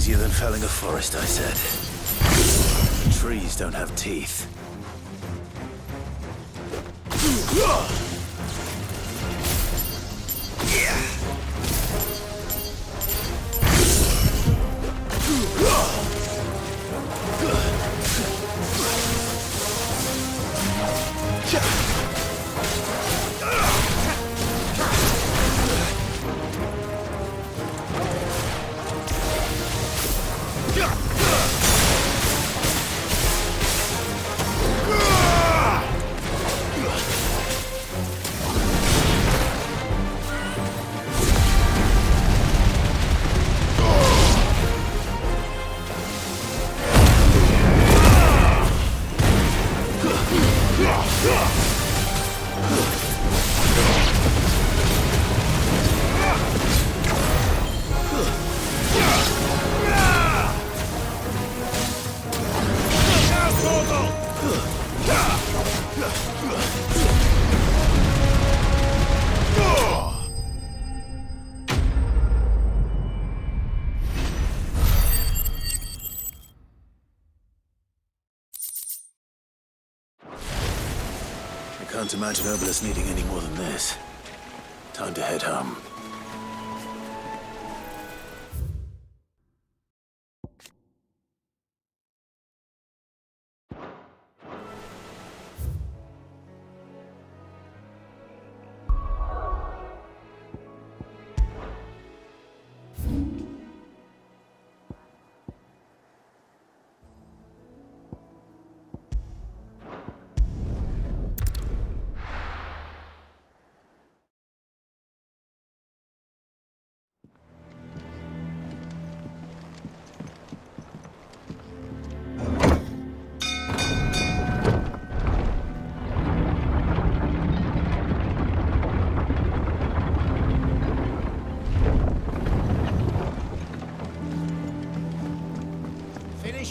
easier than felling a forest, I said. Trees don't have teeth. Can't imagine Obelisk needing any more than this. Time to head home.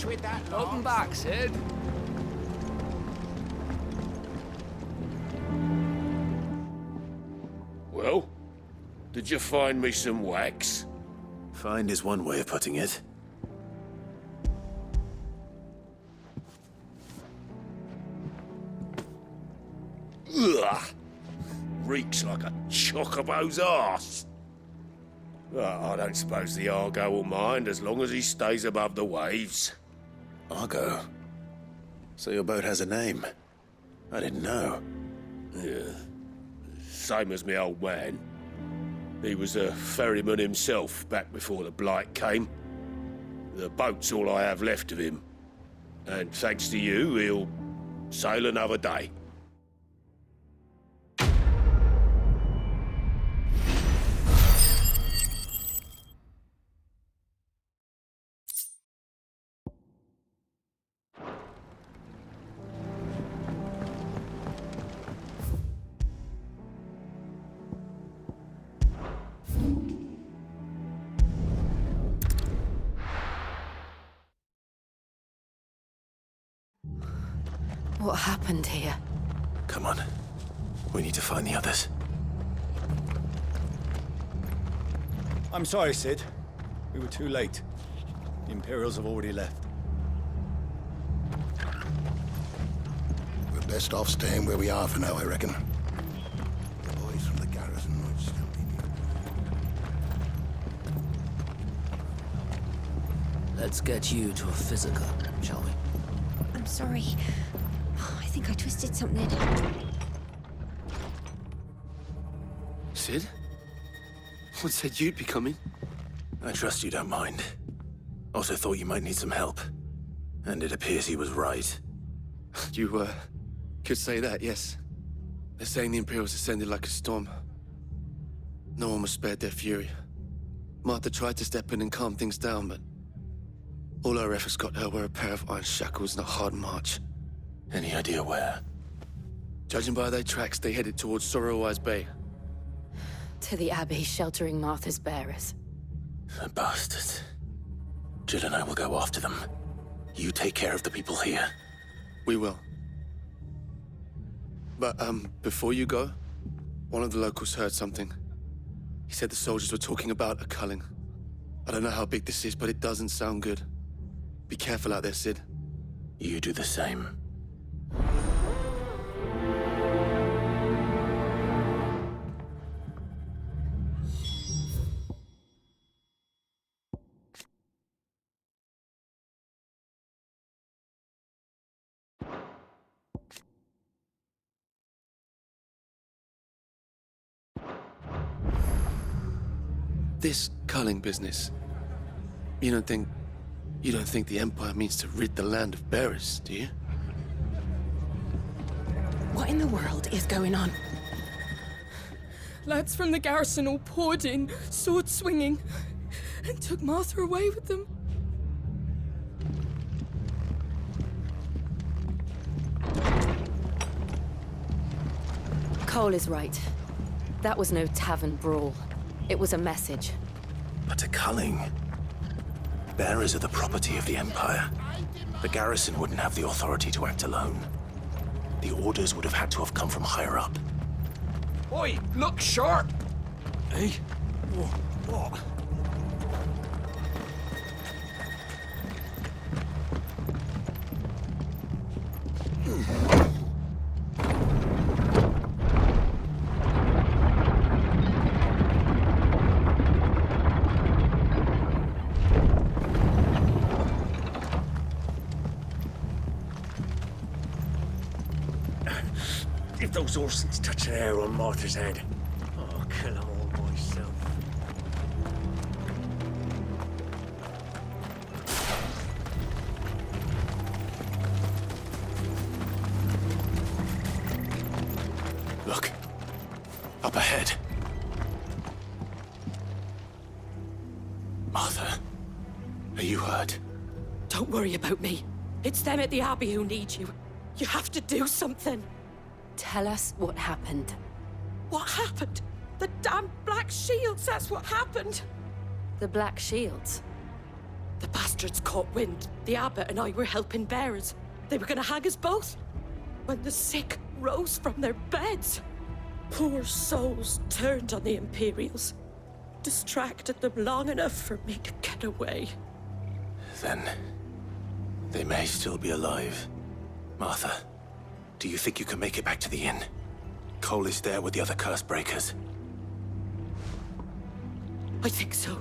With that Welcome back, Sid. Well, did you find me some wax? Find is one way of putting it. Ugh! Reeks like a chocobo's arse. Well, I don't suppose the Argo will mind as long as he stays above the waves. Argo? So your boat has a name? I didn't know. Yeah. Same as me old man. He was a ferryman himself back before the Blight came. The boat's all I have left of him. And thanks to you, he'll sail another day. What happened here? Come on. We need to find the others. I'm sorry, Sid. We were too late. The Imperials have already left. We're best off staying where we are for now, I reckon. The boys from the garrison might still be near. Let's get you to a physical, shall we? I'm sorry. I think I twisted something. Sid? What said you'd be coming? I trust you don't mind. Also thought you might need some help. And it appears he was right. You, could say that, yes. They're saying the Imperials ascended like a storm. No one was spared their fury. Martha tried to step in and calm things down, but all her efforts got her were a pair of iron shackles and a hard march. Any idea where? Judging by their tracks, they headed towards Sorrowwise Bay. To the Abbey sheltering Martha's bearers. The bastards. Jill and I will go after them. You take care of the people here. We will. But, before you go, one of the locals heard something. He said the soldiers were talking about a culling. I don't know how big this is, but it doesn't sound good. Be careful out there, Sid. You do the same. This culling business. You don't think the Empire means to rid the land of bearers, do you? What in the world is going on? Lads from the garrison all poured in, sword swinging, and took Martha away with them. Cole is right. That was no tavern brawl. It was a message. But a culling. Bearers are the property of the Empire. The garrison wouldn't have the authority to act alone. The orders would have had to have come from higher up. Oi, look sharp! Hey? What? If those Orsons touch an hair on Martha's head, I'll kill them all myself. Look. Up ahead. Martha, are you hurt? Don't worry about me. It's them at the Abbey who need you. You have to do something. Tell us what happened. What happened? The damn Black Shields, that's what happened. The Black Shields. The bastards caught wind. The abbot and I were helping bearers. They were gonna hang us both. When the sick rose from their beds, poor souls turned on the Imperials. Distracted them long enough for me to get away. Then they may still be alive. Martha, do you think you can make it back to the inn? Cole is there with the other curse breakers. I think so.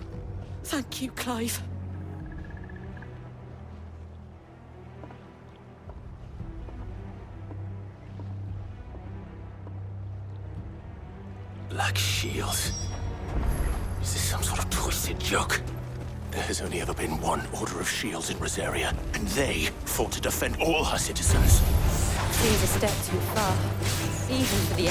Thank you, Clive. Black Shields? Is this some sort of twisted joke? There has only ever been one Order of Shields in Rosaria, and they fought to defend all her citizens. Seems a step too far, even for the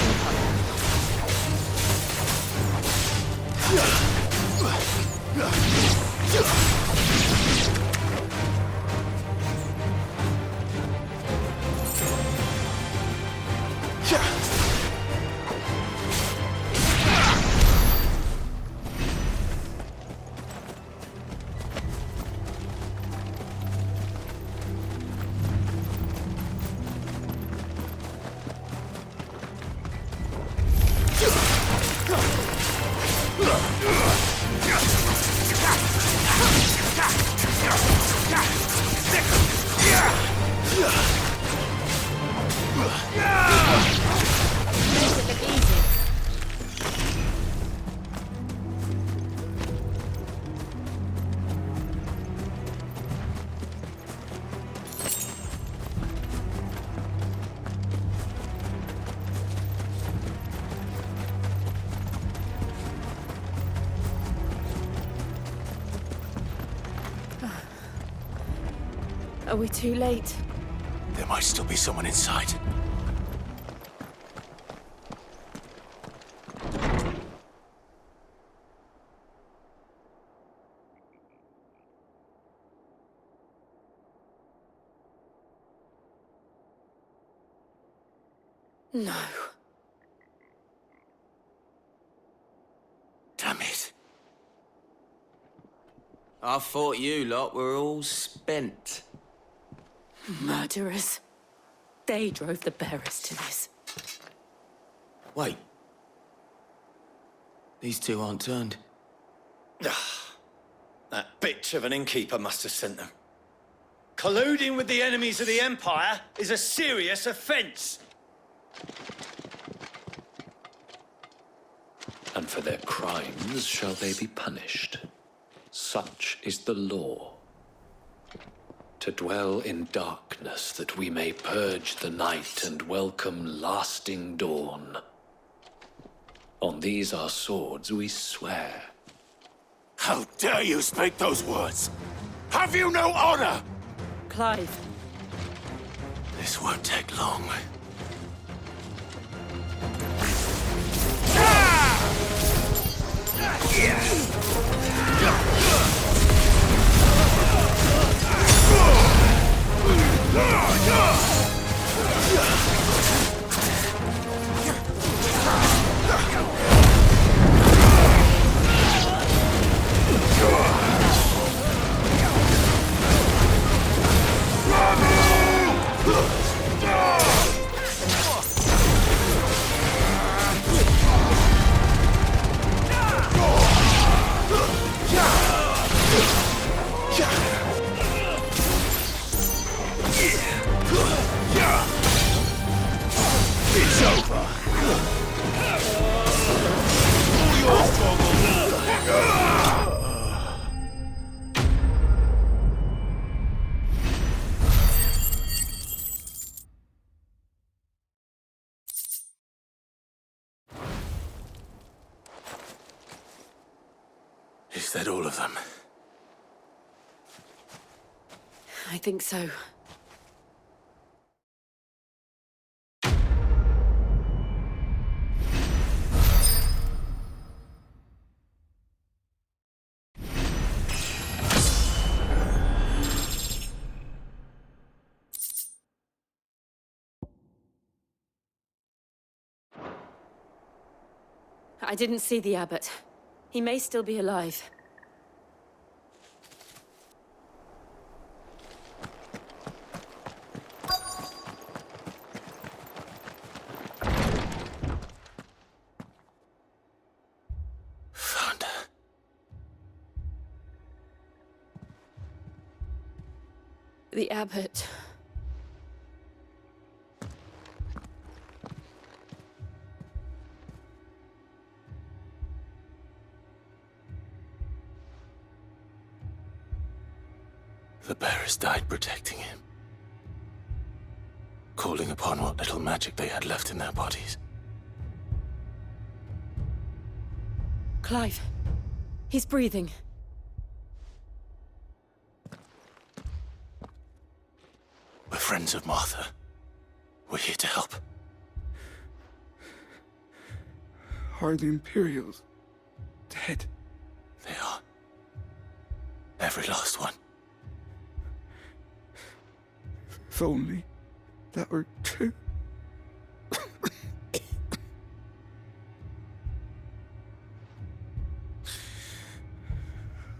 Are we too late? There might still be someone inside. No. Damn it. I thought you lot were all spent. Murderers. They drove the bearers to this. Wait. These two aren't turned. wretch of an innkeeper must have sent them. Colluding with the enemies of the Empire is a serious offense. And for their crimes shall they be punished. Such is the law. To dwell in darkness that we may purge the night and welcome lasting dawn. On these our swords we swear. How dare you speak those words? Have you no honor? Clive, This won't take long. It's over. Is that all of them? I think so. I didn't see the abbot. He may still be alive. Found her. The abbot. The bearers died protecting him. Calling upon what little magic they had left in their bodies. Clive. He's breathing. We're friends of Martha. We're here to help. Are the Imperials dead? They are. Every last one. If only that were true.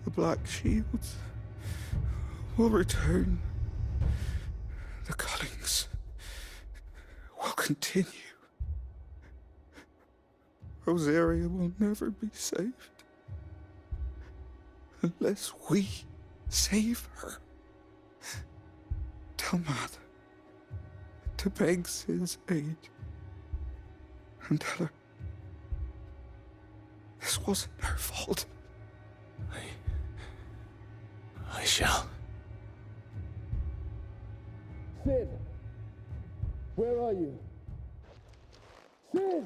The Black Shields will return. The cullings will continue. Rosaria will never be saved unless we save her. Tell Mother to beg Sid's aid and tell her this wasn't her fault. I shall. Sid! Where are you? Sid!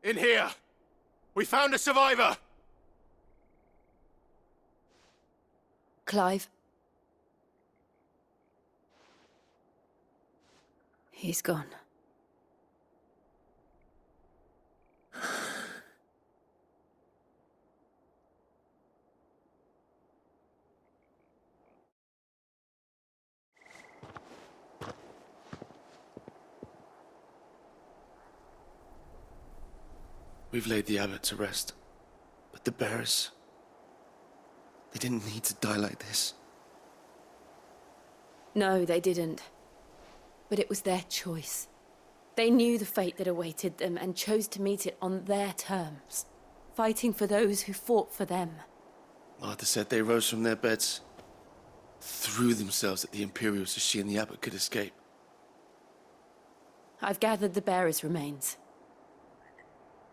In here! We found a survivor! Clive. He's gone. We've laid the abbot to rest, but the bearers, they didn't need to die like this. No, they didn't. But it was their choice. They knew the fate that awaited them and chose to meet it on their terms, fighting for those who fought for them. Martha said they rose from their beds, threw themselves at the Imperials so she and the abbot could escape. I've gathered the bearers' remains.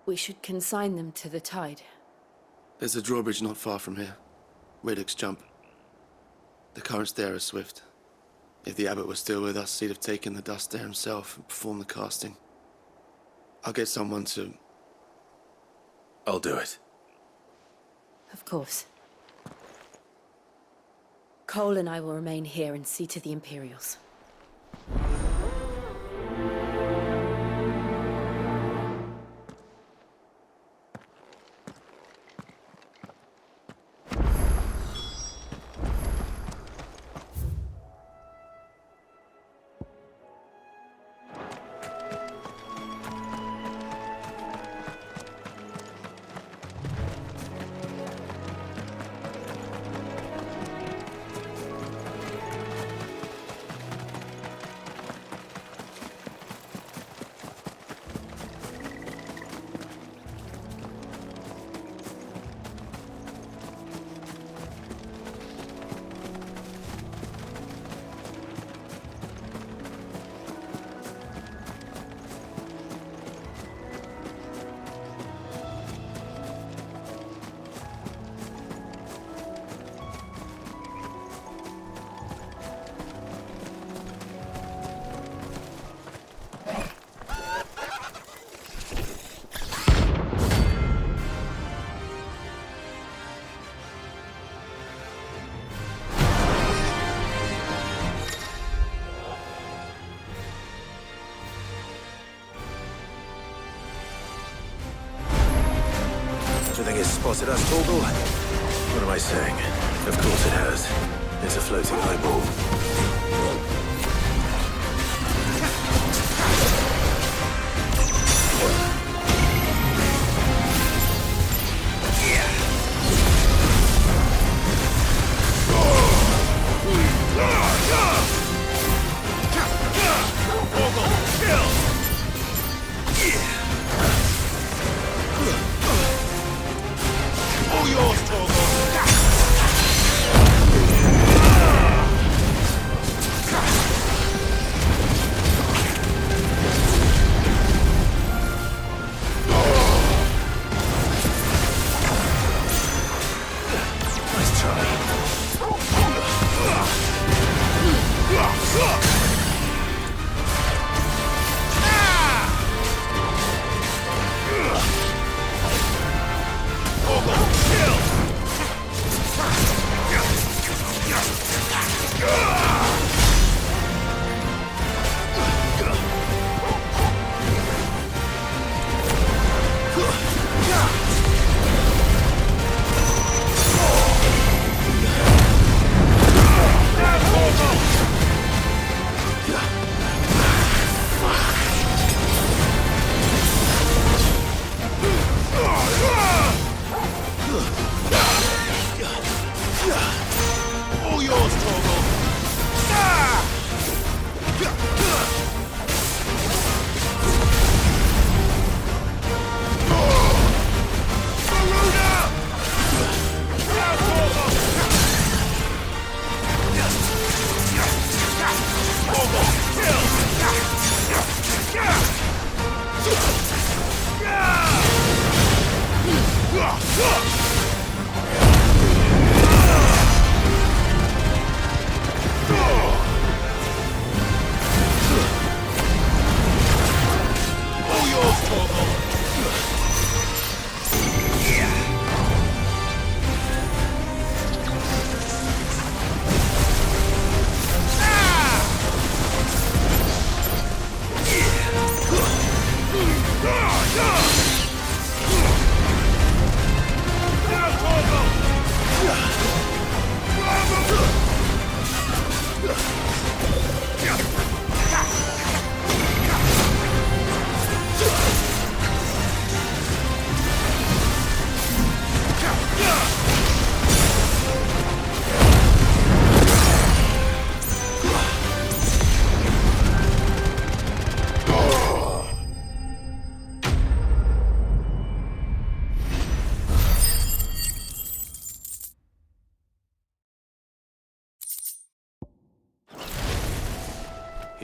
We should consign them to the tide. There's a drawbridge not far from here. Radix Jump. The currents there are swift. If the abbot was still with us, he'd have taken the dust there himself and performed the casting. I'll get someone to... I'll do it. Of course. Cole and I will remain here and see to the Imperials. Do you think it's spotted us, Torgal? What am I saying? Of course it has. It's a floating eyeball.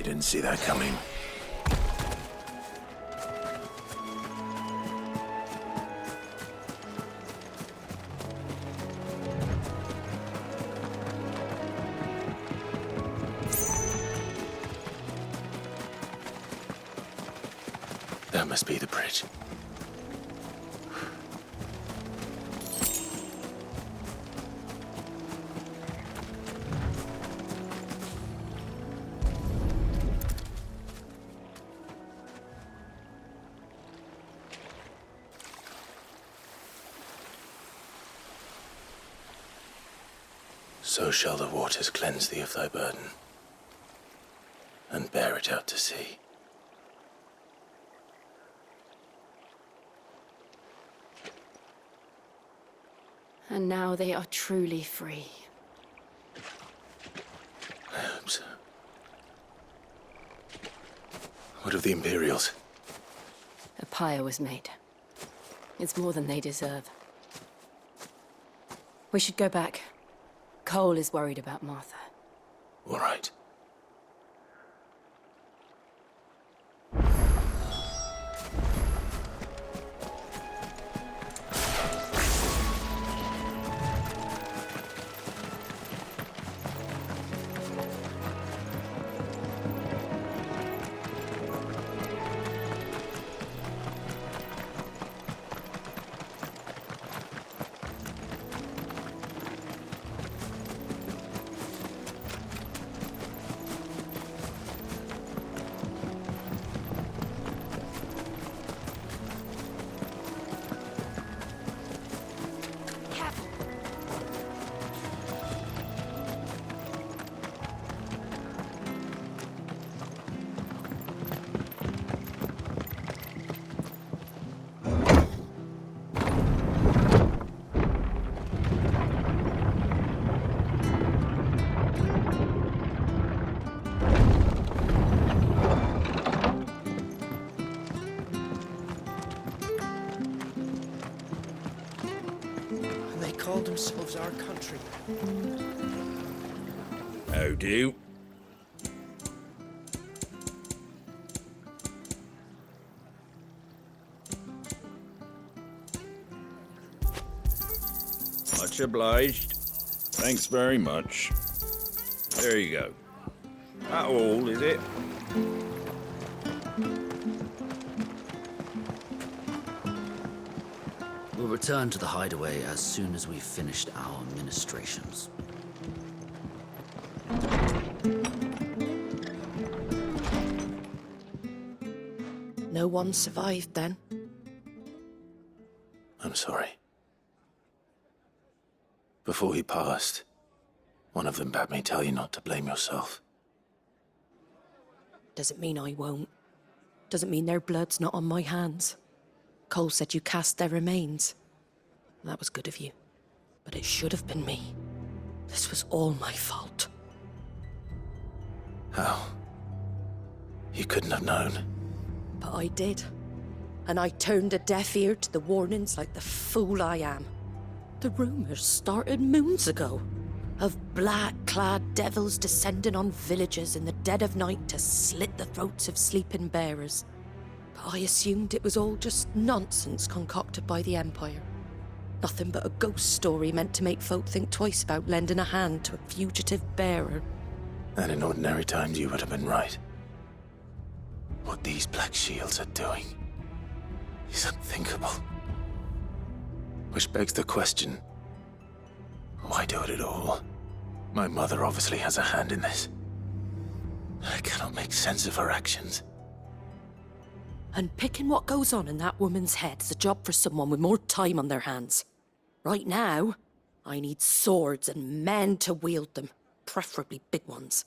didn't see that coming. That must be the bridge. So shall the waters cleanse thee of thy burden, and bear it out to sea. And now they are truly free. I hope so. What of the Imperials? A pyre was made. It's more than they deserve. We should go back. Cole is worried about Martha. All right. Call themselves our country. How do? Much obliged. Thanks very much. There you go. That all, is it? We'll return to the hideaway as soon as we've finished our ministrations. No one survived then? I'm sorry. Before he passed, one of them bade me tell you not to blame yourself. Doesn't mean I won't. Doesn't mean their blood's not on my hands. Cole said you cast their remains. That was good of you. But it should have been me. This was all my fault. How? You couldn't have known. But I did. And I turned a deaf ear to the warnings like the fool I am. The rumors started moons ago. Of black-clad devils descending on villages in the dead of night to slit the throats of sleeping bearers. But I assumed it was all just nonsense concocted by the Empire. Nothing but a ghost story meant to make folk think twice about lending a hand to a fugitive bearer. And in ordinary times you would have been right. What these Black Shields are doing is unthinkable. Which begs the question, why do it at all? My mother obviously has a hand in this. I cannot make sense of her actions. And picking what goes on in that woman's head is a job for someone with more time on their hands. Right now, I need swords and men to wield them, preferably big ones.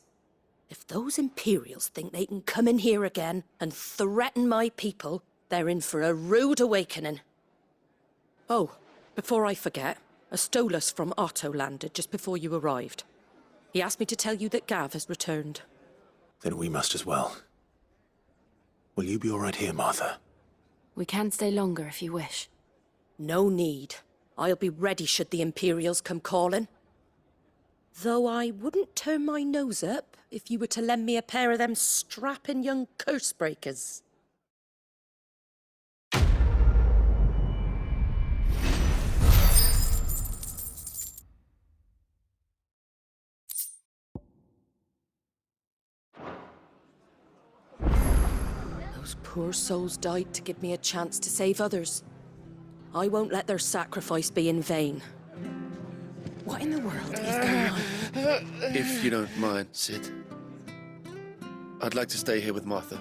If those Imperials think they can come in here again and threaten my people, they're in for a rude awakening. Oh, before I forget, a Stolas from Otto landed just before you arrived. He asked me to tell you that Gav has returned. Then we must as well. Will you be all right here, Martha? We can stay longer if you wish. No need. I'll be ready should the Imperials come calling. Though I wouldn't turn my nose up if you were to lend me a pair of them strapping young curse breakers. Those poor souls died to give me a chance to save others. I won't let their sacrifice be in vain. What in the world is going on? If you don't mind, Sid, I'd like to stay here with Martha.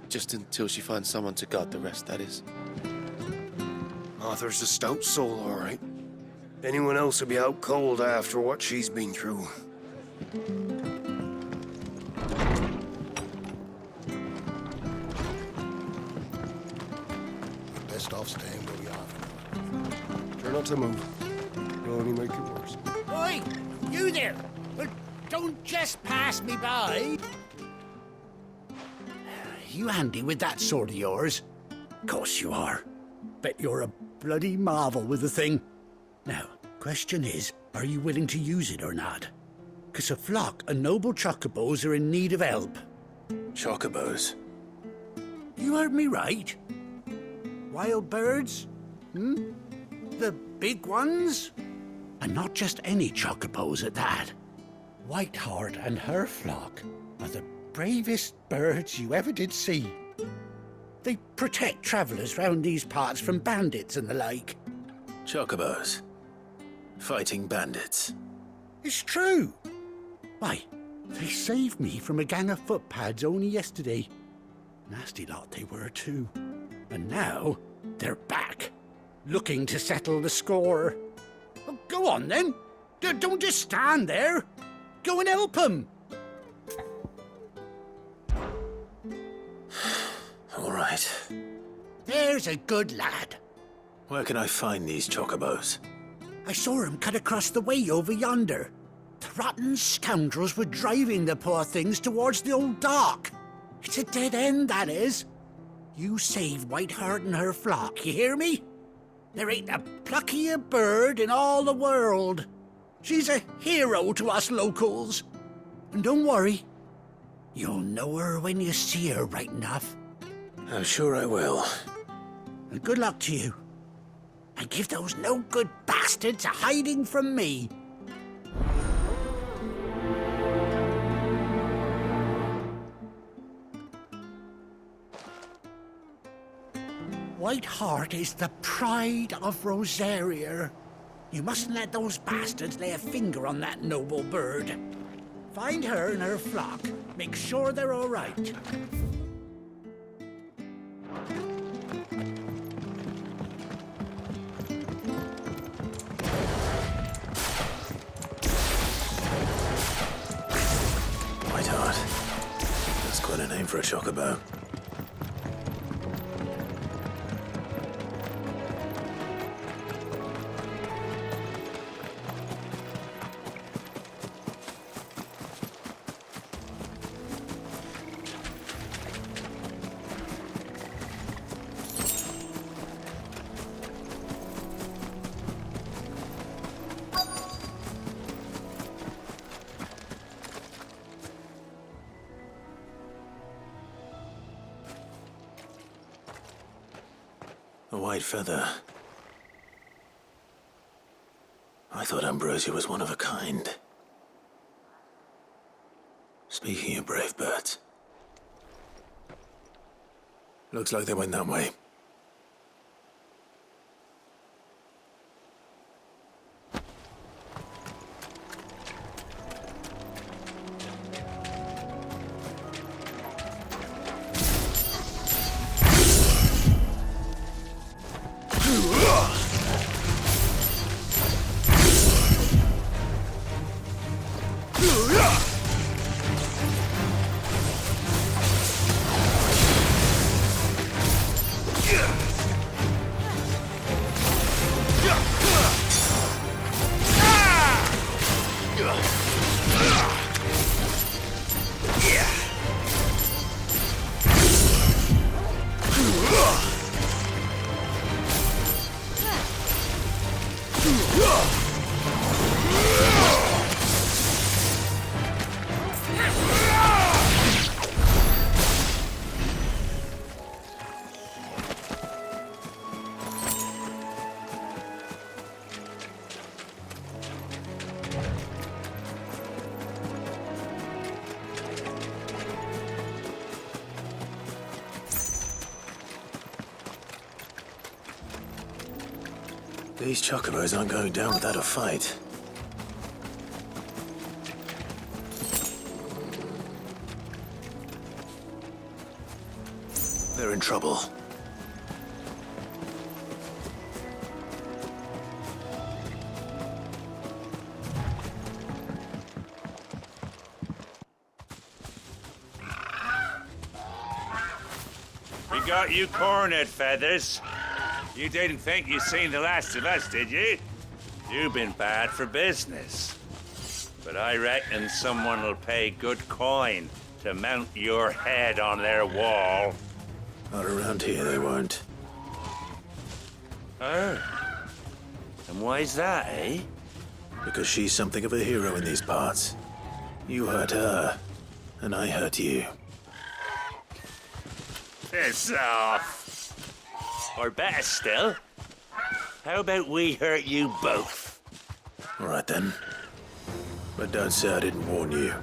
Just until she finds someone to guard the rest, that is. Martha's a stout soul, all right. Anyone else would be out cold after what she's been through. We're best off staying where we are. Try not to move. It'll only make it worse. Oi! You there! Well, don't just pass me by! You handy with that sword of yours? Course you are. Bet you're a bloody marvel with the thing. Now, question is, are you willing to use it or not? 'Cause a flock of noble chocobos are in need of help. Chocobos? You heard me right. Wild birds? The big ones? And not just any chocobos at that. Whiteheart and her flock are the bravest birds you ever did see. They protect travellers round these parts from bandits and the like. Chocobos? Fighting bandits? It's true. Why, they saved me from a gang of footpads only yesterday. Nasty lot they were too. And now they're back, looking to settle the score. Well, go on then. Don't just stand there. Go and help them. All right. There's a good lad. Where can I find these chocobos? I saw him cut across the way over yonder. The rotten scoundrels were driving the poor things towards the old dock. It's a dead end, that is. You save Whiteheart and her flock, you hear me? There ain't a pluckier bird in all the world. She's a hero to us locals. And don't worry, you'll know her when you see her right enough. I'm sure I will. And good luck to you. And give those no-good bastards a hiding from me. Whiteheart is the pride of Rosaria. You mustn't let those bastards lay a finger on that noble bird. Find her and her flock. Make sure they're all right. Whiteheart. That's quite a name for a chocobo. A white feather. I thought Ambrosia was one of a kind. Speaking of brave birds. Looks like they went that way. These chocobos aren't going down without a fight. They're in trouble. We got you cornered, Feathers. You didn't think you'd seen the last of us, did you? You've been bad for business. But I reckon someone will pay good coin to mount your head on their wall. Not around here, they won't. Oh. And why's that, eh? Because she's something of a hero in these parts. You hurt her, and I hurt you. Piss off. Or better still, how about we hurt you both? All right then. But don't say I didn't warn you.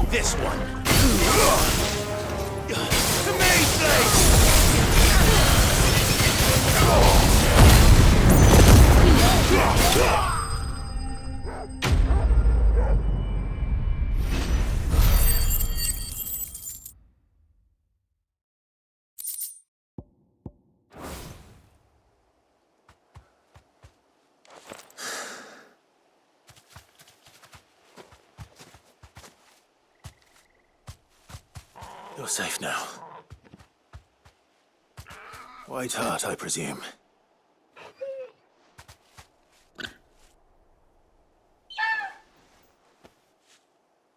This one. You're safe now. White Heart, I presume.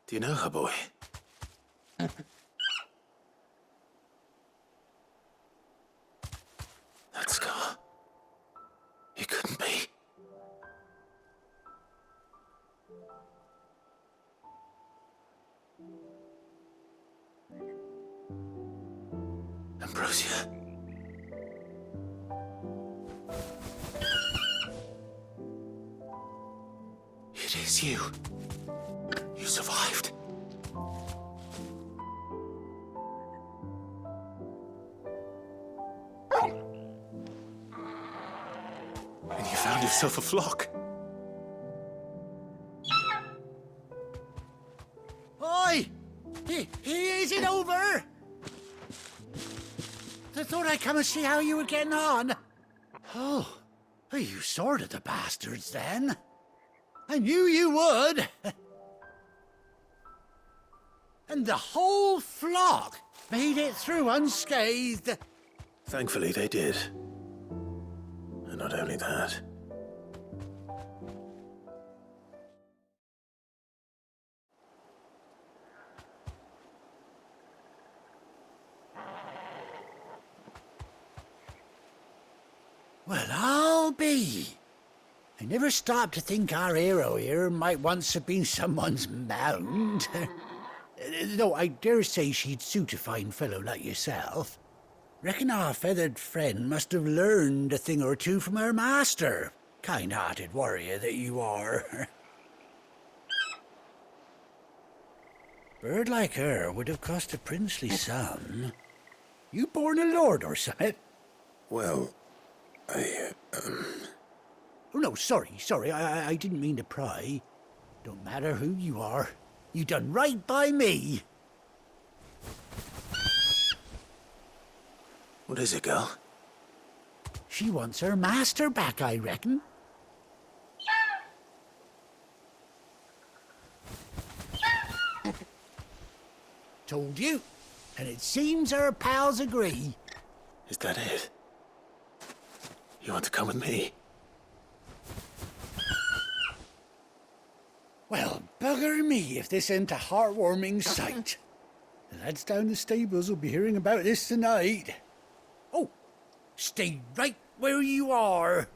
Do you know her, boy? That scar. It couldn't be. Ambrosia. It is you. You survived. And you found yourself a flock. Oi! Is it over? I thought I'd come and see how you were getting on. Oh, you sorted the bastards then. I knew you would. And the whole flock made it through unscathed. Thankfully, they did. And not only that. Well, I'll be. I never stopped to think our hero here might once have been someone's mount. Though I dare say she'd suit a fine fellow like yourself. Reckon our feathered friend must have learned a thing or two from her master. Kind-hearted warrior that you are. Bird like her would have cost a princely sum. You born a lord or something? Well, Oh, no, sorry. I didn't mean to pry. Don't matter who you are. You done right by me. What is it, girl? She wants her master back, I reckon. Told you. And it seems her pals agree. Is that it? You want to come with me? Well, bugger me if this ain't a heartwarming sight. The lads down the stables will be hearing about this tonight. Oh, stay right where you are.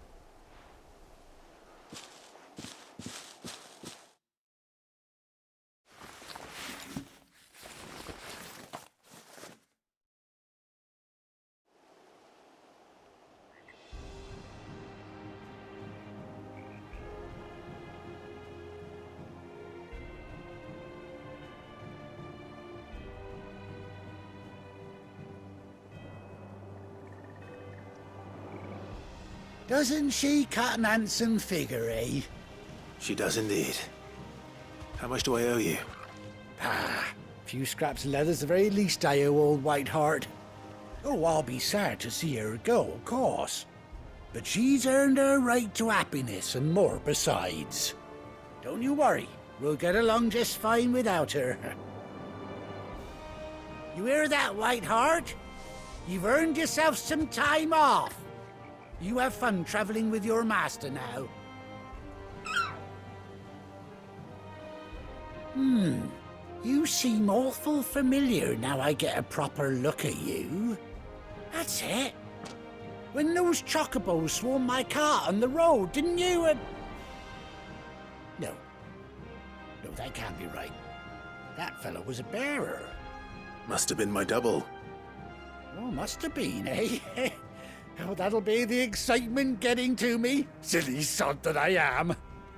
Doesn't she cut an handsome figure, eh? She does indeed. How much do I owe you? A few scraps of leather's the very least I owe old Whiteheart. Oh, I'll be sad to see her go, of course. But she's earned her right to happiness and more besides. Don't you worry, we'll get along just fine without her. You hear that, Whiteheart? You've earned yourself some time off. You have fun traveling with your master now. You seem awful familiar now I get a proper look at you. That's it. When those chocobos swarmed my cart on the road, didn't you? No, that can't be right. That fellow was a bearer. Must have been my double. Oh, must have been, eh? Oh, that'll be the excitement getting to me. Silly sod that I am.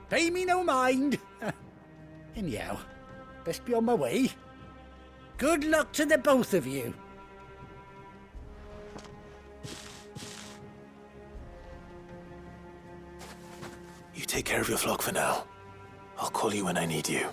Pay me no mind. Anyhow, best be on my way. Good luck to the both of you. You take care of your flock for now. I'll call you when I need you.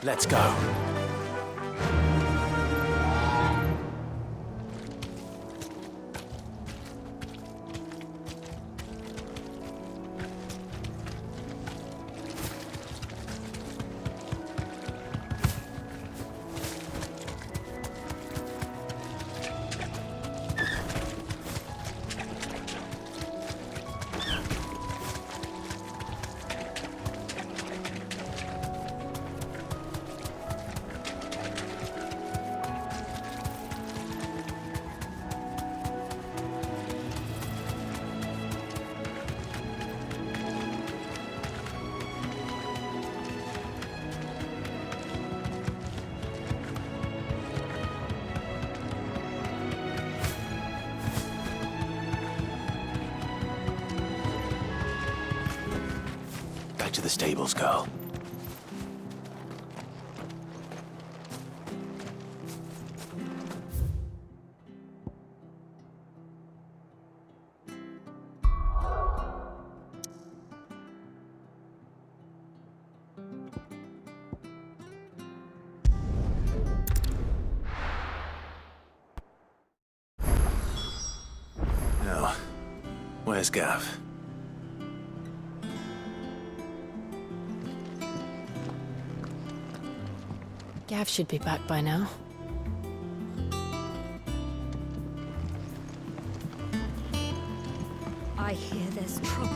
Let's go. back to the stables, Carl. Now, where's Gav? Gav should be back by now. I hear there's trouble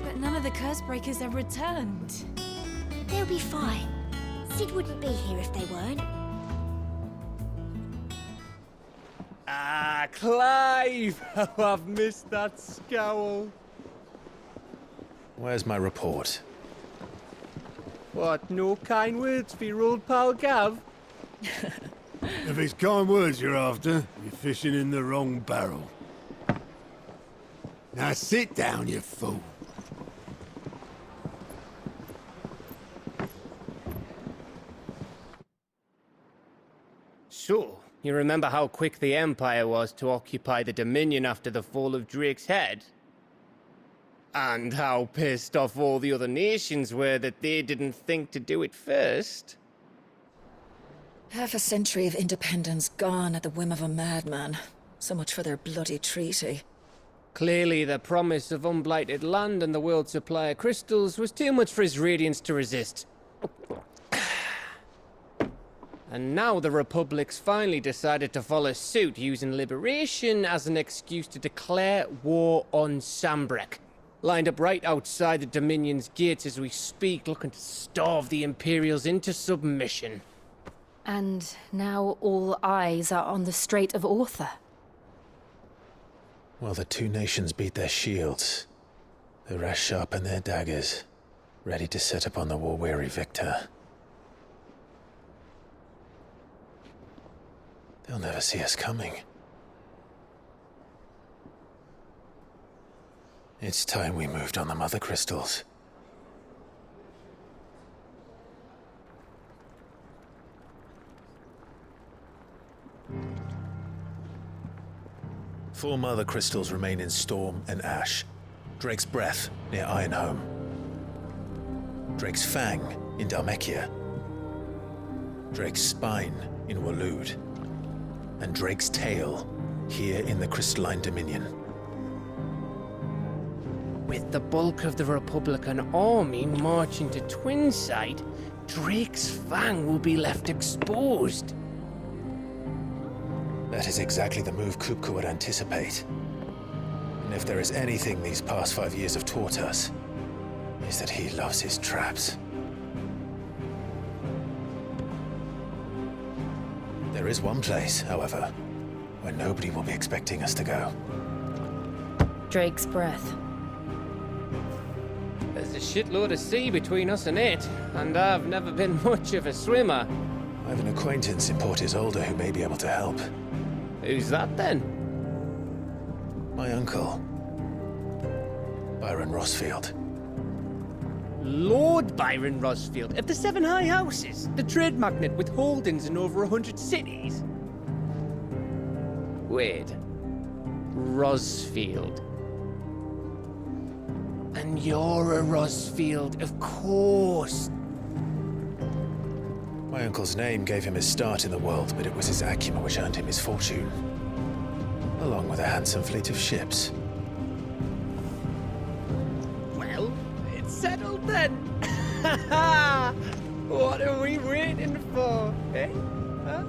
But none of the curse breakers have returned. They'll be fine. Sid wouldn't be here if they weren't. Ah, Clive! How I've missed that scowl. Where's my report? What, no kind words for your old pal Gav? If it's kind words you're after, you're fishing in the wrong barrel. Now sit down, you fool. So, you remember how quick the Empire was to occupy the Dominion after the fall of Drake's head? And how pissed off all the other nations were that they didn't think to do it first? Half a century of independence gone at the whim of a madman. So much for their bloody treaty. Clearly, the promise of unblighted land and the world's supply of crystals was too much for his radiance to resist. And now the Republic's finally decided to follow suit, using liberation as an excuse to declare war on Sambrek. Lined up right outside the Dominion's gates as we speak, looking to starve the Imperials into submission. And now all eyes are on the Strait of Author. Well, the two nations beat their shields. The rest sharpen their daggers, ready to set upon the war-weary victor. They'll never see us coming. It's time we moved on the mother crystals. Four mother crystals remain in Storm and Ash. Drake's Breath near Ironhome. Drake's Fang in Dhalmekia. Drake's Spine in Waloed. And Drake's Tail here in the Crystalline Dominion. With the bulk of the Republican army marching to Twinside, Drake's Fang will be left exposed. That is exactly the move Kupka would anticipate. And if there is anything these past 5 years have taught us, is that he loves his traps. There is one place, however, where nobody will be expecting us to go. Drake's Breath. There's a shitload of sea between us and it, and I've never been much of a swimmer. I have an acquaintance in Port Isolde who may be able to help. Who's that then? My uncle, Byron Rossfield. Lord Byron Rossfield of the Seven High Houses, the trade magnate with holdings in over 100 cities. Wait, Rossfield. And you're a Rossfield, of course. My uncle's name gave him his start in the world, but it was his acumen which earned him his fortune, along with a handsome fleet of ships. Well, it's settled then. What are we waiting for, eh? Huh?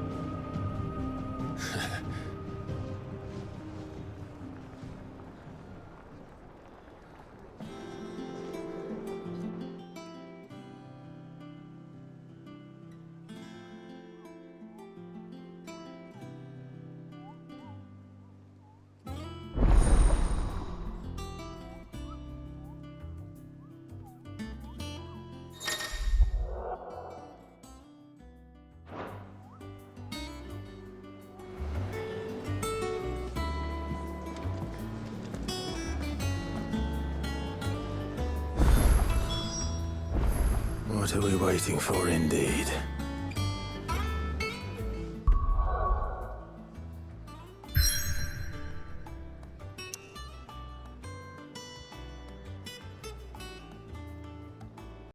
What are we waiting for, indeed?